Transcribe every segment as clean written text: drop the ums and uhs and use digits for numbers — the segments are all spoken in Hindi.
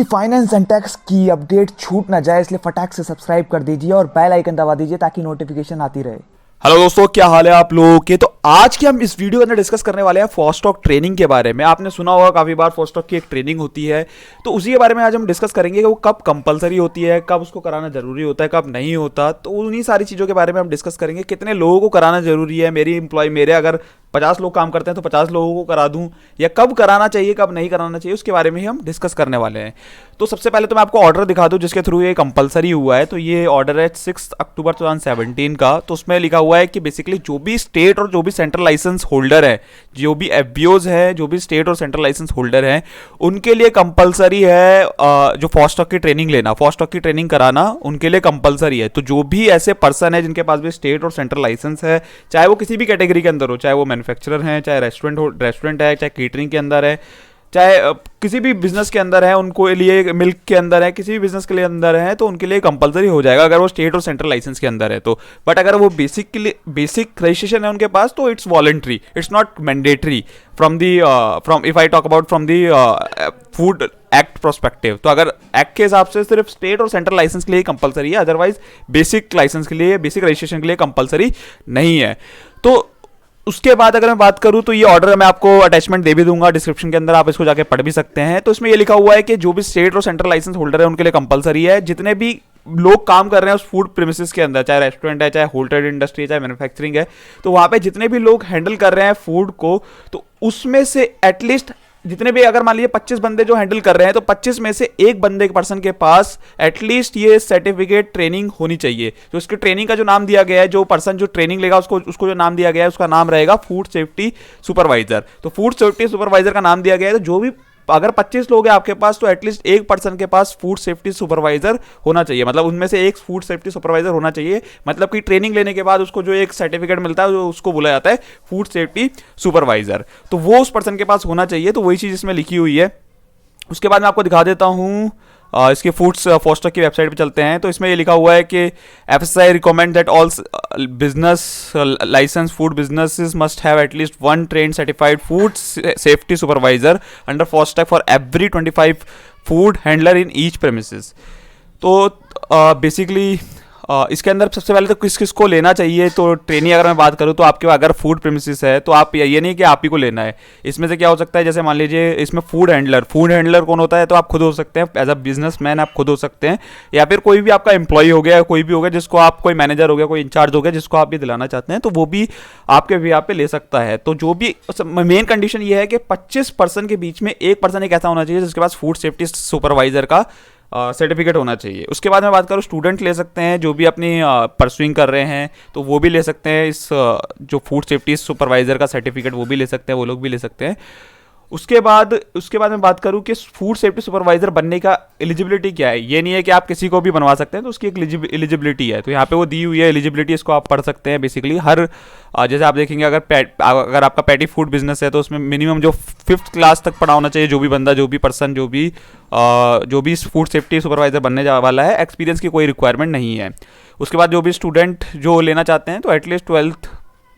फाइनेंस एंड टैक्स की अपडेट छूट ना जाए इसलिए फटाक से सब्सक्राइब कर दीजिए और बेल आइकन दबा दीजिए ताकि नोटिफिकेशन आती रहे। हेलो दोस्तों, क्या हाल है आप लोगों के। तो आज की हम इस वीडियो के अंदर डिस्कस करने वाले हैं फॉस्टॉक ट्रेनिंग के बारे में। आपने सुना होगा काफी बार फॉस्टॉक की एक ट्रेनिंग होती है, तो उसी के बारे में आज हम डिस्कस करेंगे कि वो कब कंपलसरी होती है, कब उसको कराना जरूरी होता है, कब नहीं होता। तो उन्हीं सारी चीजों के बारे में हम डिस्कस करेंगे। कितने लोगों को कराना जरूरी है, मेरे अगर 50 लोग काम करते हैं तो 50 लोगों को करा दूं, या कब कराना चाहिए कब नहीं कराना चाहिए, उसके बारे में ही हम डिस्कस करने वाले हैं। तो सबसे पहले तो मैं आपको ऑर्डर दिखा दूं जिसके थ्रू ये कंपलसरी हुआ है। तो ये ऑर्डर है 6 अक्टूबर 2017 का। तो उसमें लिखा हुआ है कि बेसिकली जो भी स्टेट और जो भी सेंट्रल लाइसेंस होल्डर है, जो भी एफबीओज है, जो भी स्टेट और सेंट्रल लाइसेंस होल्डर हैं, उनके लिए कंपलसरी है जो फॉस्टॉक की ट्रेनिंग लेना, फॉस्टॉक की ट्रेनिंग कराना उनके लिए कंपलसरी है। तो जो भी ऐसे पर्सन है जिनके पास भी स्टेट और सेंट्रल लाइसेंस है, चाहे वो किसी भी कैटेगरी के अंदर हो, चाहे वो मैन्युफैक्चरर हैं, चाहे रेस्टोरेंट है, चाहे केटरिंग के अंदर है, चाहे किसी भी बिजनेस के अंदर है, उनको लिए मिल्क के अंदर है, किसी भी बिजनेस के लिए अंदर है, तो उनके लिए कंपलसरी हो जाएगा अगर वो स्टेट और सेंट्रल लाइसेंस के अंदर है तो। बट अगर वो बेसिक रजिस्ट्रेशन है उनके पास तो it's voluntary, it's not mandatory from if I talk about from the food act prospective. तो अगर एक्ट के हिसाब से सिर्फ स्टेट और सेंट्रल लाइसेंस के लिए कंपलसरी है, अदरवाइज बेसिक लाइसेंस के लिए, बेसिक रजिस्ट्रेशन के लिए कंपलसरी नहीं है। तो उसके बाद अगर मैं बात करूं तो ये ऑर्डर मैं आपको अटैचमेंट दे भी दूंगा डिस्क्रिप्शन के अंदर, आप इसको जाके पढ़ भी सकते हैं। तो इसमें ये लिखा हुआ है कि जो भी स्टेट और सेंट्रल लाइसेंस होल्डर है उनके लिए कंपलसरी है। जितने भी लोग काम कर रहे हैं उस फूड प्रीमिसेस के अंदर, चाहे रेस्टोरेंट है, चाहे होटल इंडस्ट्री है, चाहे मैन्युफैक्चरिंग है, तो वहां पे जितने भी लोग हैंडल कर रहे हैं फूड को, तो उसमें से एटलीस्ट जितने भी, अगर मान लीजिए 25 बंदे जो हैंडल कर रहे हैं, तो 25 में से एक बंदे पर्सन के पास एटलीस्ट ये सर्टिफिकेट ट्रेनिंग होनी चाहिए। तो इसके ट्रेनिंग का जो नाम दिया गया है, जो पर्सन जो ट्रेनिंग लेगा उसको जो नाम दिया गया है उसका नाम रहेगा फूड सेफ्टी सुपरवाइजर। तो फूड सेफ्टी सुपरवाइजर का नाम दिया गया है। तो जो भी अगर 25 लोग हैं आपके पास, तो एटलीस्ट एक पर्सन के पास फूड सेफ्टी सुपरवाइजर होना चाहिए। मतलब उनमें से एक फूड सेफ्टी सुपरवाइजर होना चाहिए। मतलब कि ट्रेनिंग लेने के बाद उसको जो एक सर्टिफिकेट मिलता है उसको बोला जाता है फूड सेफ्टी सुपरवाइजर। तो वो उस पर्सन के पास होना चाहिए। तो वही चीज़ इसमें लिखी हुई है। उसके बाद मैं आपको दिखा देता हूँ इसके फूड्स फॉस्टॉक की वेबसाइट पे चलते हैं। तो इसमें ये लिखा हुआ है कि FSSAI recommend that all business licence food businesses must have at least one train certified food safety supervisor under FoSTaC for every 25 food handler in each premises. तो बेसिकली इसके अंदर सबसे पहले तो किस किस को लेना चाहिए। तो ट्रेनिंग अगर मैं बात करूँ तो आपके अगर फूड प्रीमिसेस है तो आप ये नहीं कि आप ही को लेना है। इसमें से क्या हो सकता है, जैसे मान लीजिए इसमें फूड हैंडलर कौन होता है, तो आप खुद हो सकते हैं, एज अ बिजनेसमैन आप खुद हो सकते हैं, या फिर कोई भी आपका एम्प्लॉय हो गया, कोई भी हो गया जिसको आप, कोई मैनेजर हो गया, कोई इंचार्ज हो गया जिसको आप ये दिलाना चाहते हैं, तो वो भी आपके भी पे ले सकता है। तो जो भी मेन कंडीशन ये है कि 25 पर्सन के बीच में एक पर्सन एक ऐसा होना चाहिए जिसके पास फूड सेफ्टी सुपरवाइजर का सर्टिफिकेट होना चाहिए। उसके बाद में बात करूँ, स्टूडेंट ले सकते हैं जो भी अपनी परसुइंग कर रहे हैं, तो वो भी ले सकते हैं इस जो फूड सेफ्टी सुपरवाइजर का सर्टिफिकेट, वो भी ले सकते हैं, वो लोग भी ले सकते हैं। उसके बाद मैं बात करूं कि फूड सेफ्टी सुपरवाइजर बनने का एलिजिबिलिटी क्या है। ये नहीं है कि आप किसी को भी बनवा सकते हैं, तो उसकी एक एलिजिबिलिटी है। तो यहाँ पे वो दी हुई है एलिजिबिलिटी, इसको आप पढ़ सकते हैं। बेसिकली हर जैसे आप देखेंगे, अगर आपका पैटी फूड बिजनेस है तो उसमें मिनिमम जो 5th क्लास तक पढ़ा होना चाहिए जो भी बंदा, जो भी पर्सन, जो भी फूड सेफ्टी सुपरवाइजर बनने वाला है। एक्सपीरियंस की कोई रिक्वायरमेंट नहीं है। उसके बाद जो भी स्टूडेंट जो लेना चाहते हैं तो एटलीस्ट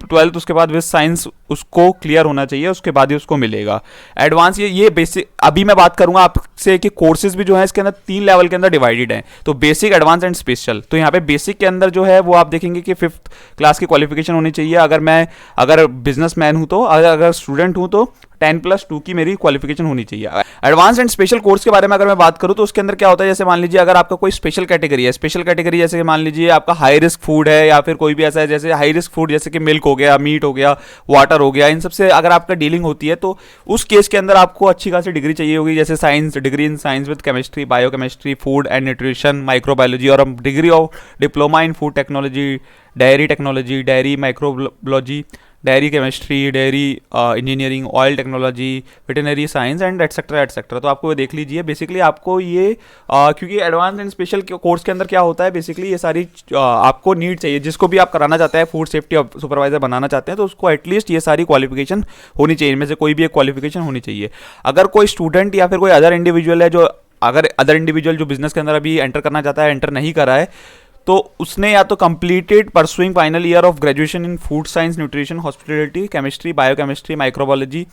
12th उसके बाद विद साइंस उसको क्लियर होना चाहिए, उसके बाद ही उसको मिलेगा। एडवांस ये बेसिक, अभी मैं बात करूंगा आपसे कि कोर्सेज भी जो है इसके अंदर 3 लेवल के अंदर डिवाइडेड हैं। तो बेसिक, एडवांस एंड स्पेशल। तो यहाँ पे बेसिक के अंदर जो है वो आप देखेंगे कि 5th क्लास की क्वालिफिकेशन होनी चाहिए। अगर बिजनेसमैन हूँ तो, अगर स्टूडेंट हूँ तो 10+2 की मेरी क्वालिफिकेशन होनी चाहिए। एडवांस एंड स्पेशल कोर्स के बारे में अगर मैं बात करूं तो उसके अंदर क्या होता है, जैसे मान लीजिए अगर आपका कोई स्पेशल कैटेगरी है, स्पेशल कैटेगरी जैसे मान लीजिए आपका हाई रिस्क फूड है, या फिर कोई भी ऐसा है जैसे हाई रिस्क फूड जैसे कि मिल्क हो गया, मीट हो गया, वाटर हो गया, इन सबसे अगर आपका डीलिंग होती है तो उस केस के अंदर आपको अच्छी खासी डिग्री चाहिए होगी। जैसे science, degree in science with chemistry, biochemistry, food and nutrition, microbiology, और degree of diploma in food technology, dairy technology, dairy microbiology, dairy chemistry, dairy engineering, oil technology, veterinary science and etcetera etcetera. तो आपको देख लीजिए बेसिकली आपको ये क्योंकि एडवांस एंड स्पेशल कोर्स के अंदर क्या होता है, बेसिकली ये सारी आपको नीड चाहिए। जिसको भी आप कराना चाहते हैं, फूड सेफ्टी सुपरवाइजर बनाना चाहते हैं, तो उसको एटलीस्ट ये सारी क्वालिफिकेशन होनी चाहिए। इनमें से कोई भी एक क्वालिफिकेशन होनी चाहिए। अगर कोई स्टूडेंट या फिर कोई अदर इंडिविजुअल है जो बिजनेस के अंदर अभी एंटर करना चाहता है, एंटर नहीं करा है, तो उसने या तो completed pursuing final year of graduation in food science, nutrition, hospitality, chemistry, biochemistry, microbiology,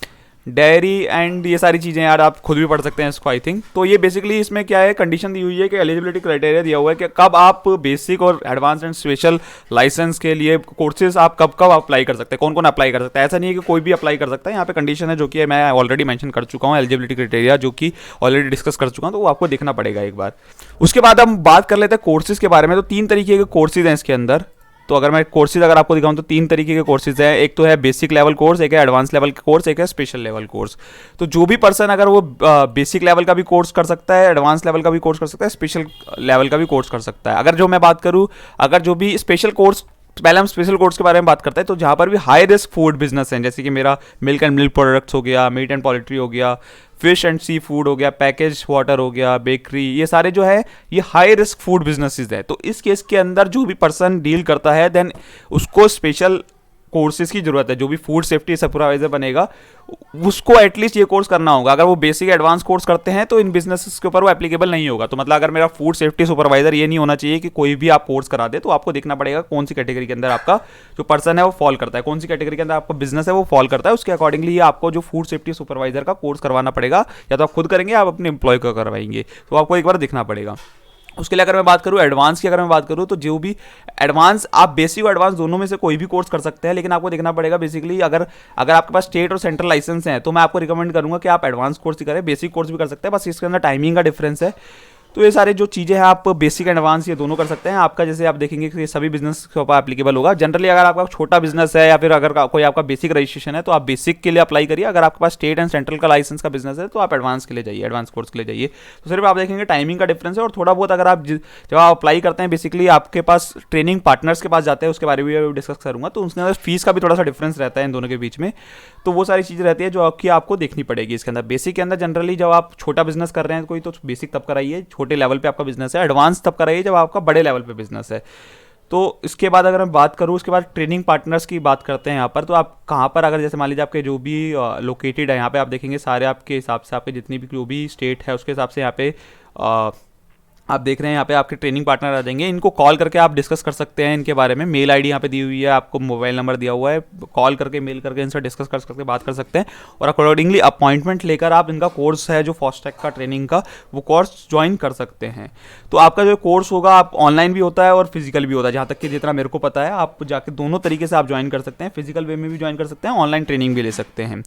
dairy and ये सारी चीज़ें यार आप खुद भी पढ़ सकते हैं इसको आई थिंक। तो ये बेसिकली इसमें क्या है, कंडीशन दी हुई है कि एलिजिबिलिटी क्राइटेरिया दिया हुआ है कि कब आप बेसिक और एडवांस एंड स्पेशल लाइसेंस के लिए कोर्सेज आप कब कब अप्लाई कर सकते हैं, कौन कौन अप्लाई कर सकता है। ऐसा नहीं है कि कोई भी अप्लाई कर सकता है, यहाँ पे कंडीशन है जो कि मैं ऑलरेडी मेंशन कर चुका हूँ, एलिजिबिलिटी क्राइटेरिया जो कि ऑलरेडी डिस्कस कर चुका हूँ, तो वो आपको देखना पड़ेगा एक बार। उसके बाद हम बात कर लेते हैं कोर्सेज के बारे में। तो 3 तरीके के कोर्सेज हैं इसके अंदर। तो अगर मैं कोर्सेज अगर आपको दिखाऊं तो 3 तरीके के कोर्सेज हैं। एक तो है बेसिक लेवल कोर्स, एक है एडवांस लेवल का कोर्स, एक है स्पेशल लेवल कोर्स। तो जो भी पर्सन अगर वो बेसिक लेवल का भी कोर्स कर सकता है, एडवांस लेवल का भी कोर्स कर सकता है, स्पेशल लेवल का भी कोर्स कर सकता है। अगर जो मैं बात करूं, अगर जो भी स्पेशल कोर्स, पहले हम स्पेशल कोर्स के बारे में बात करते हैं, तो जहाँ पर भी हाई रिस्क फूड बिजनेस है, जैसे कि मेरा मिल्क एंड मिल्क प्रोडक्ट्स हो गया, मीट एंड पोल्ट्री हो गया, फिश एंड सी फूड हो गया, पैकेज वाटर हो गया, बेकरी, ये सारे जो है ये हाई रिस्क फूड बिजनेसेस है। तो इस केस के अंदर जो भी पर्सन डील करता है देन उसको स्पेशल कोर्सेज की जरूरत है। जो भी फूड सेफ्टी सुपरवाइजर बनेगा उसको एटलीस्ट ये कोर्स करना होगा। अगर वो बेसिक एडवांस कोर्स करते हैं तो इन बिजनेसेस के ऊपर वो एप्लीकेबल नहीं होगा। तो मतलब अगर मेरा फूड सेफ्टी सुपरवाइजर ये नहीं होना चाहिए कि कोई भी आप कोर्स करा दे, तो आपको देखना पड़ेगा कौन सी कैटेगरी के अंदर आपका जो पर्सन है वो फॉल करता है, कौन सी कैटेगरी के अंदर आपका बिजनेस है वो फॉल करता है। उसके अकॉर्डिंगली आपको जो फूड सेफ्टी सुपरवाइजर का कोर्स करवाना पड़ेगा, या तो आप खुद करेंगे या आप अपने एम्प्लॉय को करवाएंगे, तो आपको एक बार देखना पड़ेगा। उसके लिए अगर मैं बात करूँ एडवांस की, अगर मैं बात करूँ तो जो भी एडवांस, आप बेसिक और एडवांस दोनों में से कोई भी कोर्स कर सकते हैं, लेकिन आपको देखना पड़ेगा बेसिकली अगर आपके पास स्टेट और सेंट्रल लाइसेंस है तो मैं आपको रिकमेंड करूंगा कि आप एडवांस कोर्स ही करें। बेसिक कोर्स भी कर सकते हैं, बस इसके अंदर टाइमिंग का डिफरेंस है। तो ये सारे जो चीज़ें हैं आप बेसिक एंड एडवांस ये दोनों कर सकते हैं। आपका जैसे आप देखेंगे कि ये सभी बिजनेस के ऊपर एप्लीकेबल होगा। जनरली अगर आपका छोटा बिजनेस है या फिर अगर कोई आपका बेसिक रजिस्ट्रेशन है तो आप बेसिक के लिए अप्लाई करिए। अगर आपके पास स्टेट एंड सेंट्रल का लाइसेंस का बिजनेस है तो आप एडवांस के लिए जाइए, एडवांस कोर्स के लिए जाइए। तो सिर्फ आप देखेंगे टाइमिंग का डिफरेंस है, और थोड़ा बहुत अगर आप जब आप अप्लाई करते हैं बेसिकली आपके पास ट्रेनिंग पार्टनर्स के पास जाते हैं, उसके बारे में भी डिस्कस करूंगा। तो उसके अंदर फीस का भी थोड़ा सा डिफरेंस रहता है इन दोनों के बीच में। तो वो सारी चीज़ें रहती है जो आपको देखनी पड़ेगी इसके अंदर। बेसिक के अंदर जनरली जब आप छोटा बिजनेस कर रहे हैं कोई, तो बेसिक तब कराइए छोटे लेवल पे आपका बिजनेस है, एडवांस तब कराइए जब आपका बड़े लेवल पे बिजनेस है। तो इसके बाद अगर मैं बात करूँ, उसके बाद ट्रेनिंग पार्टनर्स की बात करते हैं यहाँ पर। तो आप कहाँ पर, अगर जैसे मान लीजिए आपके जो भी लोकेटेड है यहाँ पे, आप देखेंगे सारे आपके हिसाब से आपके जितनी भी जो भी स्टेट है उसके हिसाब से यहाँ पे आप देख रहे हैं यहाँ पे आपके ट्रेनिंग पार्टनर आ जाएंगे। इनको कॉल करके आप डिस्कस कर सकते हैं इनके बारे में। मेल आईडी यहाँ पे दी हुई है, आपको मोबाइल नंबर दिया हुआ है, कॉल करके मेल करके इनसे डिस्कस कर सकते, बात कर सकते हैं, और अकॉर्डिंगली अपॉइंटमेंट लेकर आप इनका कोर्स है जो फास्टैग का ट्रेनिंग का, वो कोर्स ज्वाइन कर सकते हैं। तो आपका जो कोर्स होगा आप ऑनलाइन भी होता है और फिजिकल भी होता है, जहाँ तक कि जितना मेरे को पता है। आप जाके दोनों तरीके से आप ज्वाइन कर सकते हैं, फिजिकल वे में भी ज्वाइन कर सकते हैं, ऑनलाइन ट्रेनिंग भी ले सकते हैं।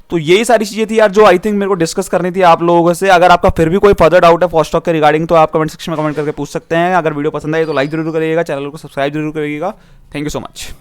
तो यही सारी चीज़ें थी यार जो आई थिंक मेरे को डिस्कस करनी थी आप लोगों से। अगर आपका फिर भी कोई फर्दर डाउट है फास्टैग के रिगार्डिंग तो आप कमेंट सेक्शन में कमेंट करके पूछ सकते हैं। अगर वीडियो पसंद आए तो लाइक जरूर करिएगा, चैनल को सब्सक्राइब जरूर करिएगा। Thank you so much.